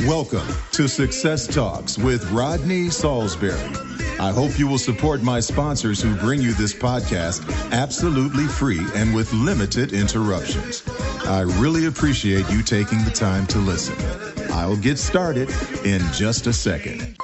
Welcome to Success Talks with Rodney Saulsberry. I hope you will support my sponsors who bring you this podcast absolutely free and with limited interruptions. I really appreciate you taking the time to listen. I'll get started in just a second.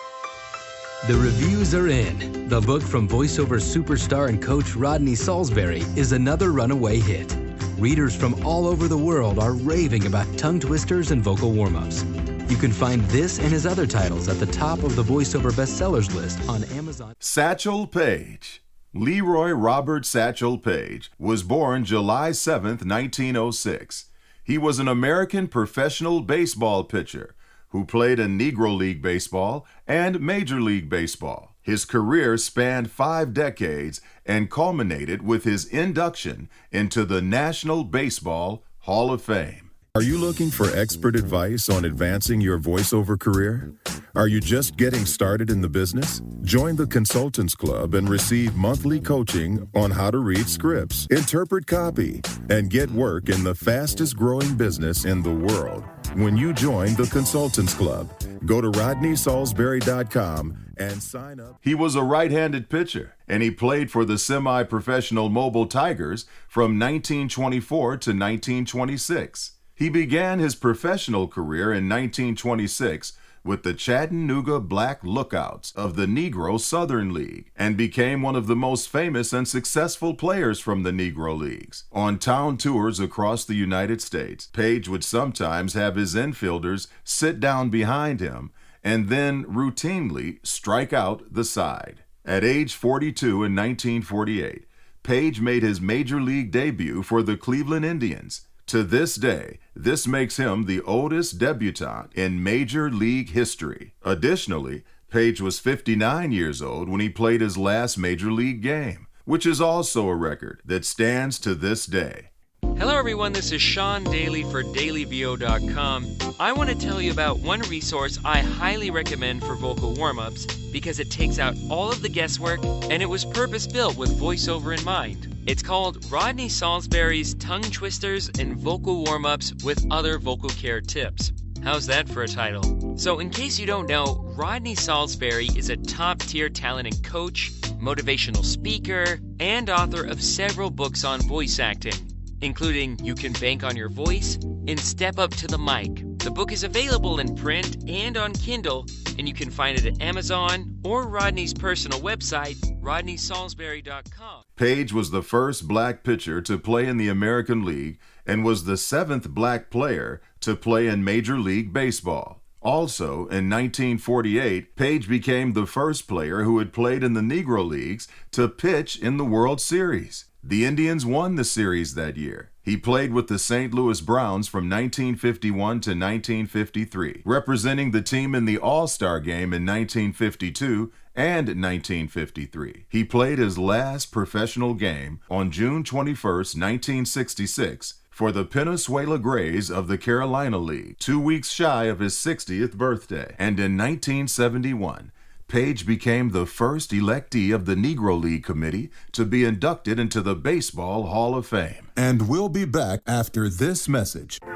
The reviews are in. The book from voiceover superstar and coach Rodney Saulsberry is another runaway hit. Readers from all over the world are raving about tongue twisters and vocal warm-ups. You can find this and his other titles at the top of the voiceover bestsellers list on Amazon. Satchel Paige. Leroy Robert Satchel Paige was born July 7, 1906. He was an American professional baseball pitcher who played in Negro League Baseball and Major League Baseball. His career spanned 5 decades and culminated with his induction into the National Baseball Hall of Fame. Are you looking for expert advice on advancing your voiceover career? Are you just getting started in the business? Join the Consultants Club and receive monthly coaching on how to read scripts, interpret copy, and get work in the fastest growing business in the world. When you join the Consultants Club, go to rodneysaulsberry.com and sign up. He was a right-handed pitcher, and he played for the semi-professional Mobile Tigers from 1924 to 1926. He began his professional career in 1926 with the Chattanooga Black Lookouts of the Negro Southern League and became one of the most famous and successful players from the Negro Leagues. On town tours across the United States, Paige would sometimes have his infielders sit down behind him and then routinely strike out the side. At age 42 in 1948, Paige made his major league debut for the Cleveland Indians. To this day, this makes him the oldest debutant in Major League history. Additionally, Paige was 59 years old when he played his last Major League game, which is also a record that stands to this day. Hello everyone, this is Sean Daly for dailyvo.com. I want to tell you about one resource I highly recommend for vocal warm-ups because it takes out all of the guesswork and it was purpose-built with voiceover in mind. It's called Rodney Saulsberry's Tongue Twisters and Vocal Warm-Ups with Other Vocal Care Tips. How's that for a title? So in case you don't know, Rodney Saulsberry is a top-tier talent and coach, motivational speaker, and author of several books on voice acting, including You Can Bank on Your Voice and Step Up to the Mic. The book is available in print and on Kindle, and you can find it at Amazon or Rodney's personal website, rodneysaulsberry.com. Paige was the first black pitcher to play in the American League and was the 7th black player to play in Major League Baseball. Also, in 1948, Paige became the first player who had played in the Negro Leagues to pitch in the World Series. The Indians won the series that year. He played with the St. Louis Browns from 1951 to 1953, representing the team in the All-Star Game in 1952 and 1953. He played his last professional game on June 21, 1966, for the Venezuela Grays of the Carolina League, 2 weeks shy of his 60th birthday. And in 1971, Paige became the first electee of the Negro League Committee to be inducted into the Baseball Hall of Fame. And we'll be back after this message. Baby,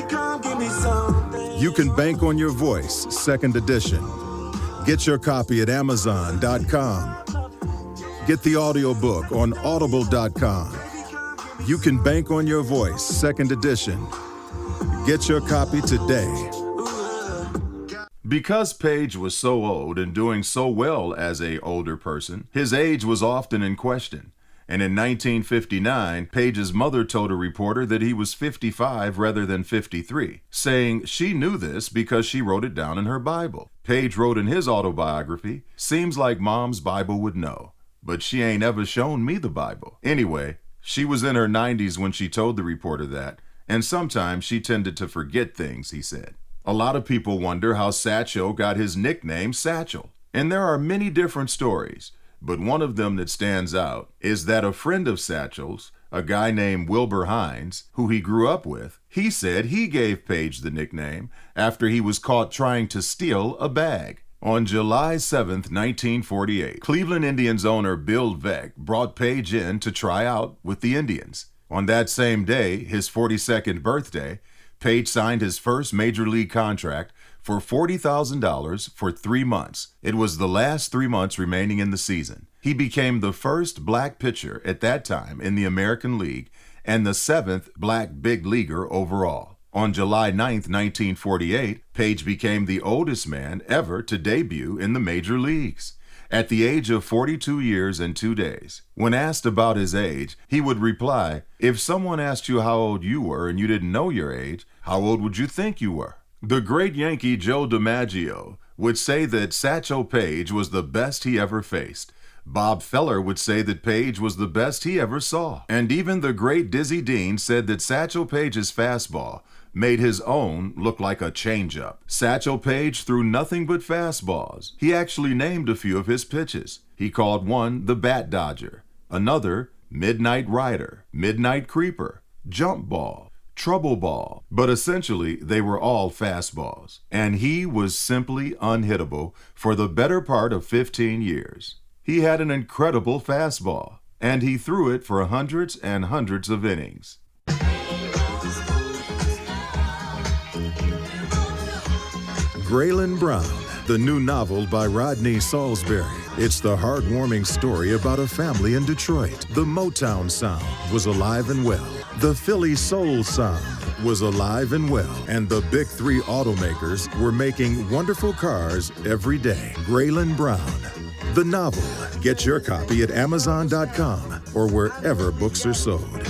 come give me something. You Can Bank on Your Voice, 2nd edition. Get your copy at Amazon.com. Get the audiobook on Audible.com. You Can Bank on Your Voice, 2nd edition. Get your copy today. Because Paige was so old and doing so well as an older person, his age was often in question. And in 1959, Paige's mother told a reporter that he was 55 rather than 53, saying she knew this because she wrote it down in her Bible. Paige wrote in his autobiography, "Seems like Mom's Bible would know, but she ain't ever shown me the Bible." Anyway, she was in her 90s when she told the reporter that, and sometimes she tended to forget things, he said. A lot of people wonder how Satchel got his nickname Satchel, and there are many different stories, but one of them that stands out is that a friend of Satchel's, a guy named Wilbur Hines, who he grew up with, he said he gave Paige the nickname after he was caught trying to steal a bag. On July 7, 1948, Cleveland Indians owner Bill Veeck brought Paige in to try out with the Indians. On that same day, his 42nd birthday, Paige signed his first major league contract for $40,000 for 3 months. It was the last 3 months remaining in the season. He became the first black pitcher at that time in the American League and the 7th black big leaguer overall. On July 9, 1948, Paige became the oldest man ever to debut in the major leagues, at the age of 42 years and 2 days. When asked about his age, he would reply, "If someone asked you how old you were and you didn't know your age, how old would you think you were?" The great Yankee Joe DiMaggio would say that Satchel Paige was the best he ever faced. Bob Feller would say that Paige was the best he ever saw. And even the great Dizzy Dean said that Satchel Paige's fastball made his own look like a changeup. Satchel Paige threw nothing but fastballs. He actually named a few of his pitches. He called one the Bat Dodger, another Midnight Rider, Midnight Creeper, Jump Ball, Trouble Ball. But essentially, they were all fastballs. And he was simply unhittable for the better part of 15 years. He had an incredible fastball, and he threw it for hundreds and hundreds of innings. Graylin Brown, the new novel by Rodney Saulsberry. It's the heartwarming story about a family in Detroit. The Motown sound was alive and well. The Philly soul sound was alive and well. And the big three automakers were making wonderful cars every day. Graylin Brown, the novel. Get your copy at Amazon.com or wherever books are sold.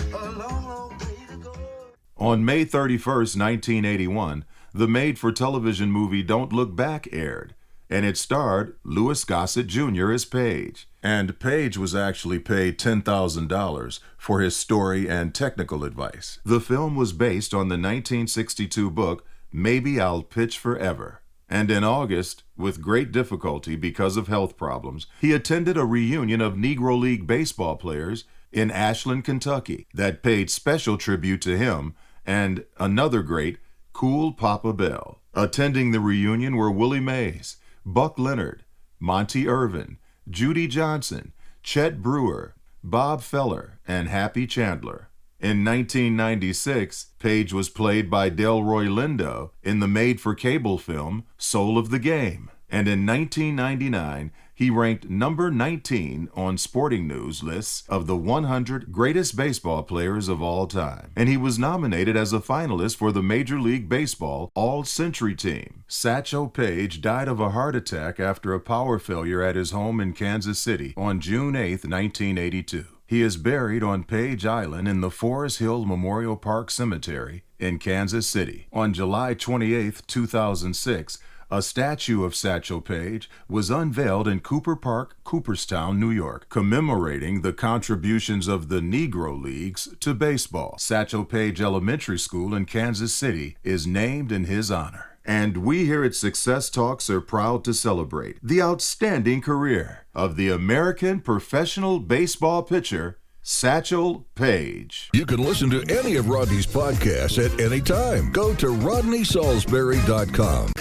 On May 31st, 1981, the made-for-television movie Don't Look Back aired, and it starred Louis Gossett Jr. as Paige. And Paige was actually paid $10,000 for his story and technical advice. The film was based on the 1962 book Maybe I'll Pitch Forever. And in August, with great difficulty because of health problems, he attended a reunion of Negro League baseball players in Ashland, Kentucky, that paid special tribute to him and another great, Cool Papa Bell. Attending the reunion were Willie Mays, Buck Leonard, Monty Irvin, Judy Johnson, Chet Brewer, Bob Feller, and Happy Chandler. In 1996, Paige was played by Delroy Lindo in the made-for-cable film Soul of the Game. And in 1999, he ranked number 19 on Sporting News lists of the 100 greatest baseball players of all time. And he was nominated as a finalist for the Major League Baseball All-Century Team. Satchel Paige died of a heart attack after a power failure at his home in Kansas City on June 8, 1982. He is buried on Page Island in the Forest Hill Memorial Park Cemetery in Kansas City. On July 28, 2006, a statue of Satchel Paige was unveiled in Cooper Park, Cooperstown, New York, commemorating the contributions of the Negro Leagues to baseball. Satchel Paige Elementary School in Kansas City is named in his honor. And we here at Success Talks are proud to celebrate the outstanding career of the American professional baseball pitcher, Satchel Paige. You can listen to any of Rodney's podcasts at any time. Go to RodneySaulsberry.com.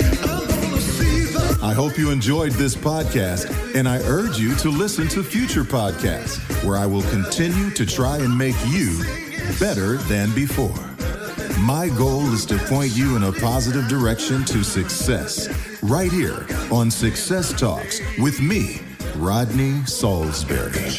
I hope you enjoyed this podcast, and I urge you to listen to future podcasts where I will continue to try and make you better than before. My goal is to point you in a positive direction to success, right here on Success Talks with me, Rodney Saulsberry.